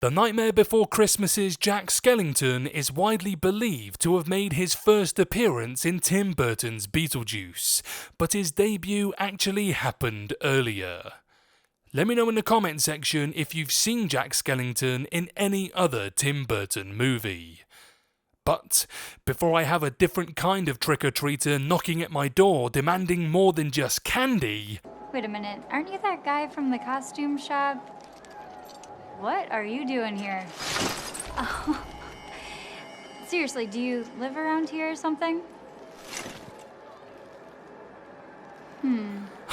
The Nightmare Before Christmas's Jack Skellington is widely believed to have made his first appearance in Tim Burton's Beetlejuice, but his debut actually happened earlier. Let me know in the comment section if you've seen Jack Skellington in any other Tim Burton movie. But before I have a different kind of trick-or-treater knocking at my door demanding more than just candy... Wait a minute, aren't you that guy from the costume shop? What are you doing here? Oh. Seriously, do you live around here or something?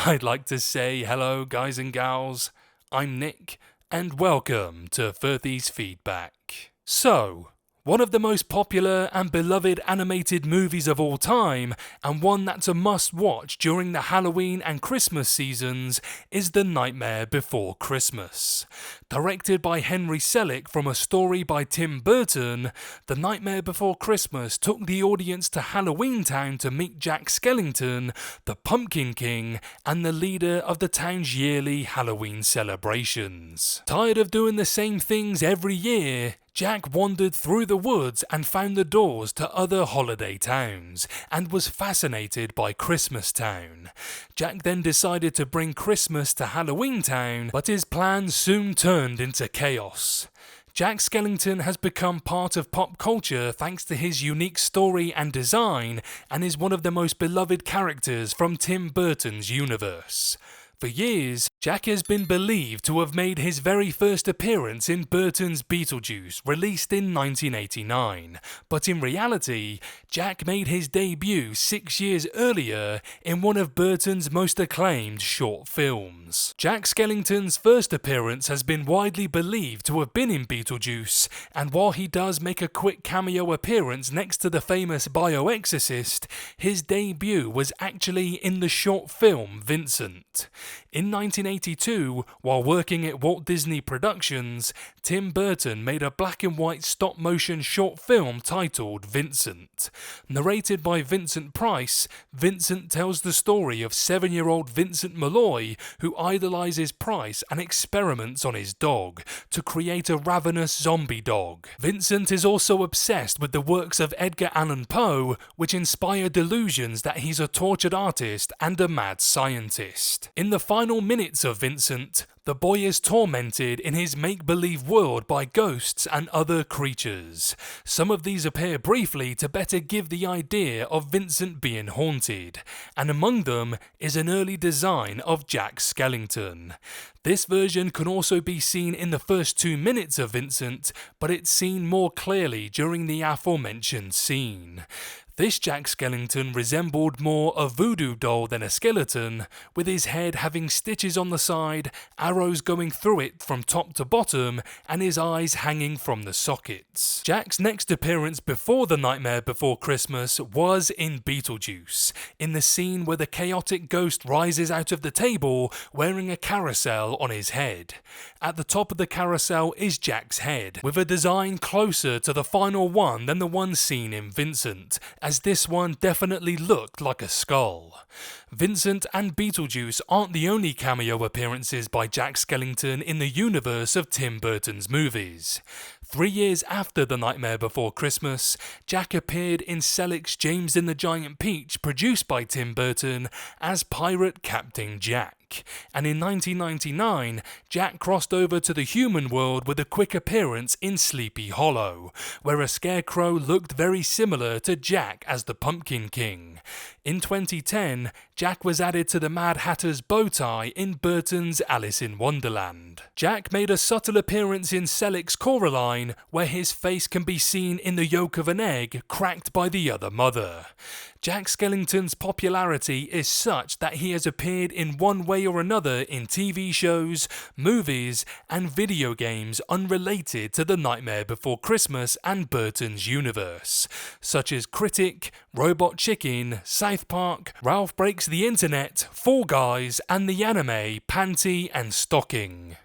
I'd like to say hello, guys and gals. I'm Nick, and welcome to Furthy's Feedback. So, one of the most popular and beloved animated movies of all time, and one that's a must-watch during the Halloween and Christmas seasons, is The Nightmare Before Christmas. Directed by Henry Selick from a story by Tim Burton, The Nightmare Before Christmas took the audience to Halloween Town to meet Jack Skellington, the Pumpkin King, and the leader of the town's yearly Halloween celebrations. Tired of doing the same things every year, Jack wandered through the woods and found the doors to other holiday towns, and was fascinated by Christmas Town. Jack then decided to bring Christmas to Halloween Town, but his plans soon turned into chaos. Jack Skellington has become part of pop culture thanks to his unique story and design, and is one of the most beloved characters from Tim Burton's universe. For years, Jack has been believed to have made his very first appearance in Burton's Beetlejuice, released in 1989, but in reality, Jack made his debut 6 years earlier in one of Burton's most acclaimed short films. Jack Skellington's first appearance has been widely believed to have been in Beetlejuice, and while he does make a quick cameo appearance next to the famous bioexorcist, his debut was actually in the short film Vincent. In 1982, while working at Walt Disney Productions, Tim Burton made a black and white stop-motion short film titled Vincent. Narrated by Vincent Price, Vincent tells the story of 7-year-old Vincent Malloy, who idolizes Price and experiments on his dog to create a ravenous zombie dog. Vincent is also obsessed with the works of Edgar Allan Poe, which inspire delusions that he's a tortured artist and a mad scientist. In the final minutes of Vincent, the boy is tormented in his make-believe world by ghosts and other creatures. Some of these appear briefly to better give the idea of Vincent being haunted, and among them is an early design of Jack Skellington. This version can also be seen in the first 2 minutes of Vincent, but it's seen more clearly during the aforementioned scene. This Jack Skellington resembled more a voodoo doll than a skeleton, with his head having stitches on the side, arrows going through it from top to bottom, and his eyes hanging from the sockets. Jack's next appearance before The Nightmare Before Christmas was in Beetlejuice, in the scene where the chaotic ghost rises out of the table wearing a carousel on his head. At the top of the carousel is Jack's head, with a design closer to the final one than the one seen in Vincent, as this one definitely looked like a skull. Vincent and Beetlejuice aren't the only cameo appearances by Jack Skellington in the universe of Tim Burton's movies. 3 years after The Nightmare Before Christmas, Jack appeared in Selick's James and the Giant Peach, produced by Tim Burton, as Pirate Captain Jack. And in 1999, Jack crossed over to the human world with a quick appearance in Sleepy Hollow, where a scarecrow looked very similar to Jack as the Pumpkin King. In 2010, Jack was added to the Mad Hatter's bow tie in Burton's Alice in Wonderland. Jack made a subtle appearance in Selick's Coraline, where his face can be seen in the yolk of an egg cracked by the other mother. Jack Skellington's popularity is such that he has appeared in one way or another in TV shows, movies, and video games unrelated to The Nightmare Before Christmas and Burton's universe, such as Critic, Robot Chicken, South Park, Ralph Breaks the Internet, Fall Guys, and the anime Panty and Stocking.